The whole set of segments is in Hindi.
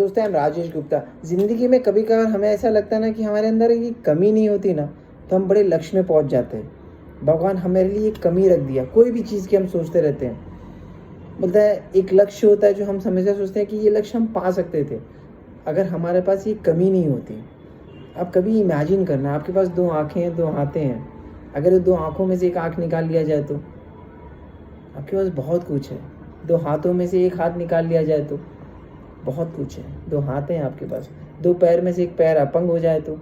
दोस्तों, हम राजेश गुप्ता। ज़िंदगी में कभी कभार हमें ऐसा लगता है ना कि हमारे अंदर ये कमी नहीं होती ना, तो हम बड़े लक्ष्य में पहुंच जाते हैं। भगवान हमारे लिए एक कमी रख दिया, कोई भी चीज़ की हम सोचते रहते हैं। बोलता है एक लक्ष्य होता है जो हम हमेशा सोचते हैं कि ये लक्ष्य हम पा सकते थे अगर हमारे पास ये कमी नहीं होती। आप कभी इमेजिन करना, आपके पास दो आँखें हैं, दो हाथें हैं। अगर दो आँखों में से एक आँख निकाल लिया जाए तो आपके पास बहुत कुछ है। दो हाथों में से एक हाथ निकाल लिया जाए तो बहुत कुछ है। दो हाथ हैं आपके पास, दो पैर में से एक पैर अपंग हो जाए तो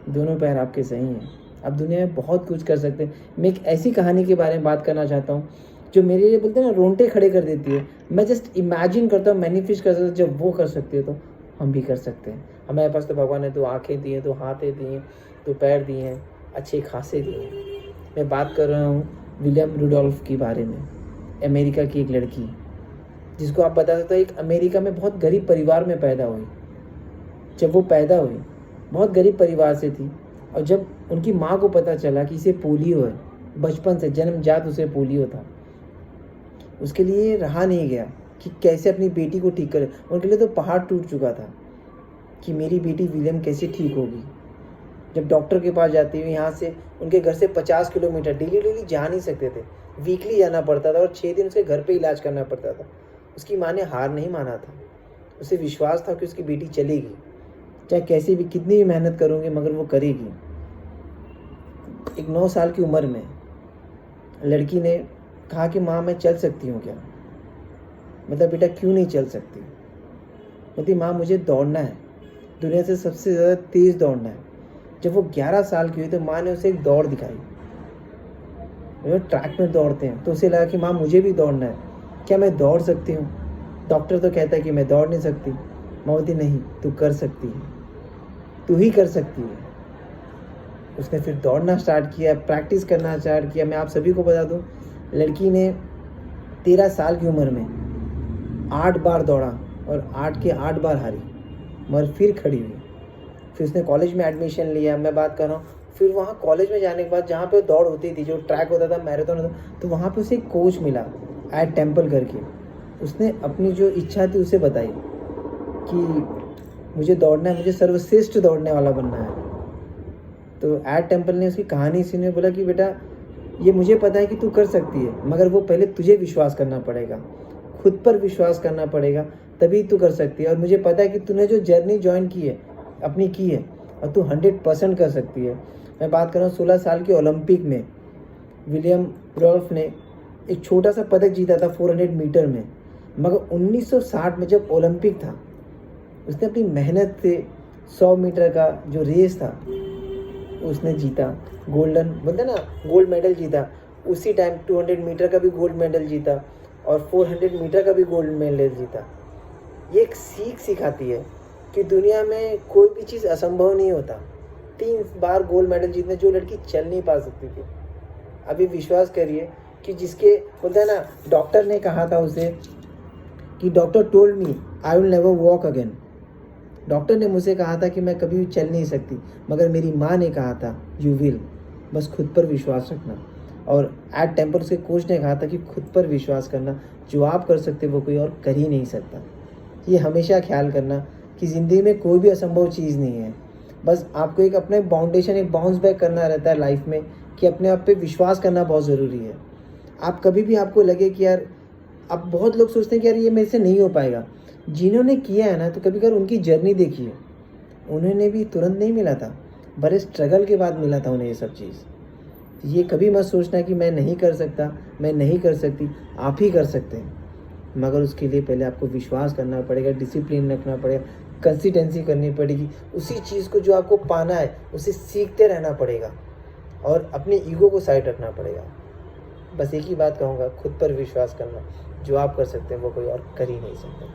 दोनों पैर आपके सही हैं। आप दुनिया में बहुत कुछ कर सकते हैं। मैं एक ऐसी कहानी के बारे में बात करना चाहता हूँ जो मेरे लिए बोलते हैं ना रोंगटे खड़े कर देती है। मैं जस्ट इमेजिन करता हूँ, मैनिफेस्ट कर सकता हूँ, जब वो कर सकती है तो हम भी कर सकते हैं। हमारे पास तो भगवान ने दो आँखें दी हैं, दो हाथें दी हैं, दो पैर दिए हैं, अच्छे खासे दिए हैं। मैं बात कर रहा हूँ विलियम रुडोल्फ के बारे में। अमेरिका की एक लड़की जिसको आप बता सकते हो एक अमेरिका में बहुत गरीब परिवार में पैदा हुई। जब वो पैदा हुई बहुत गरीब परिवार से थी, और जब उनकी माँ को पता चला कि इसे पोलियो है, बचपन से जन्मजात उसे पोलियो था, उसके लिए रहा नहीं गया कि कैसे अपनी बेटी को ठीक करे। उनके लिए तो पहाड़ टूट चुका था कि मेरी बेटी विलियम कैसे ठीक होगी। जब डॉक्टर के पास जाती हुई, यहाँ से उनके घर से 50 किलोमीटर डेली जा नहीं सकते थे, वीकली जाना पड़ता था और 6 दिन उसके घर पे इलाज करना पड़ता था। उसकी माँ ने हार नहीं माना था। उसे विश्वास था कि उसकी बेटी चलेगी, चाहे कैसी भी कितनी भी मेहनत करूँगी मगर वो करेगी। एक 9 साल की उम्र में लड़की ने कहा कि माँ मैं चल सकती हूँ क्या? मतलब बेटा क्यों नहीं चल सकती? बोलती माँ मुझे दौड़ना है, दुनिया से सबसे ज़्यादा तेज़ दौड़ना है। जब वो 11 साल की हुई तो माँ ने उसे एक दौड़ दिखाई। वो ट्रैक में दौड़ते हैं तो उसे लगा कि माँ मुझे भी दौड़ना है, क्या मैं दौड़ सकती हूँ? डॉक्टर तो कहता है कि मैं दौड़ नहीं सकती। माँ बोलती नहीं, तू कर सकती है, तू ही कर सकती है। उसने फिर दौड़ना स्टार्ट किया, प्रैक्टिस करना स्टार्ट किया। मैं आप सभी को बता दूं, लड़की ने 13 साल की उम्र में 8 बार दौड़ा और 8 के 8 बार हारी, मगर फिर खड़ी हुई। फिर उसने कॉलेज में एडमिशन लिया। मैं बात कर रहा हूँ फिर वहाँ कॉलेज में जाने के बाद जहाँ पे दौड़ होती थी, जो ट्रैक होता था, मैराथन होता था, तो वहाँ पे उसे एक कोच मिला, एड टेम्पल करके। उसने अपनी जो इच्छा थी उसे बताई कि मुझे दौड़ना है, मुझे सर्वश्रेष्ठ दौड़ने वाला बनना है। तो एड टेम्पल ने उसकी कहानी सुनी, बोला कि बेटा ये मुझे पता है कि तू कर सकती है, मगर वो पहले तुझे विश्वास करना पड़ेगा, खुद पर विश्वास करना पड़ेगा, तभी तू कर सकती है। और मुझे पता है कि तूने जो जर्नी ज्वाइन की है अपनी की है, और तू 100% कर सकती है। मैं बात कर रहा हूँ 16 साल के ओलंपिक में विलियम रुडोल्फ ने एक छोटा सा पदक जीता था 400 मीटर में, मगर 1960 में जब ओलंपिक था उसने अपनी मेहनत से 100 मीटर का जो रेस था उसने जीता, गोल्डन बोलते ना गोल्ड मेडल जीता। उसी टाइम 200 मीटर का भी गोल्ड मेडल जीता और 400 मीटर का भी गोल्ड मेडल जीता। ये एक सीख सिखाती है कि दुनिया में कोई भी चीज़ असंभव नहीं होता। 3 बार गोल्ड मेडल जीतने जो लड़की चल नहीं पा सकती थी, अभी विश्वास करिए कि जिसके बोलते हैं ना, डॉक्टर ने कहा था उसे कि doctor told me I will never walk again. Doctor ने मुझे कहा था कि मैं कभी भी चल नहीं सकती, मगर मेरी माँ ने कहा था यू विल, बस खुद पर विश्वास रखना। और एट टेम्पल उसके कोच ने कहा था कि खुद पर विश्वास करना, जो आप कर सकते वो कोई और कर ही नहीं सकता। ये हमेशा ख्याल करना कि ज़िंदगी में कोई भी असंभव चीज़ नहीं है। बस आपको एक अपने बाउंडेशन, एक बाउंस बैक करना रहता है लाइफ में, कि अपने आप पे विश्वास करना बहुत ज़रूरी है। आप कभी भी आपको लगे कि यार, अब बहुत लोग सोचते हैं कि यार ये मेरे से नहीं हो पाएगा। जिन्होंने किया है ना, तो कभी कभी उनकी जर्नी देखिए, उन्होंने भी तुरंत नहीं मिला था, बड़े स्ट्रगल के बाद मिला था उन्हें ये सब चीज़। ये कभी मत सोचना कि मैं नहीं कर सकता, मैं नहीं कर सकती। आप ही कर सकते हैं, मगर उसके लिए पहले आपको विश्वास करना पड़ेगा, डिसिप्लिन रखना पड़ेगा, कंसिस्टेंसी करनी पड़ेगी। उसी चीज़ को जो आपको पाना है उसे सीखते रहना पड़ेगा और अपनी ईगो को साइड रखना पड़ेगा। बस एक ही बात कहूँगा, खुद पर विश्वास करना, जो आप कर सकते हैं वो कोई और कर ही नहीं सकता।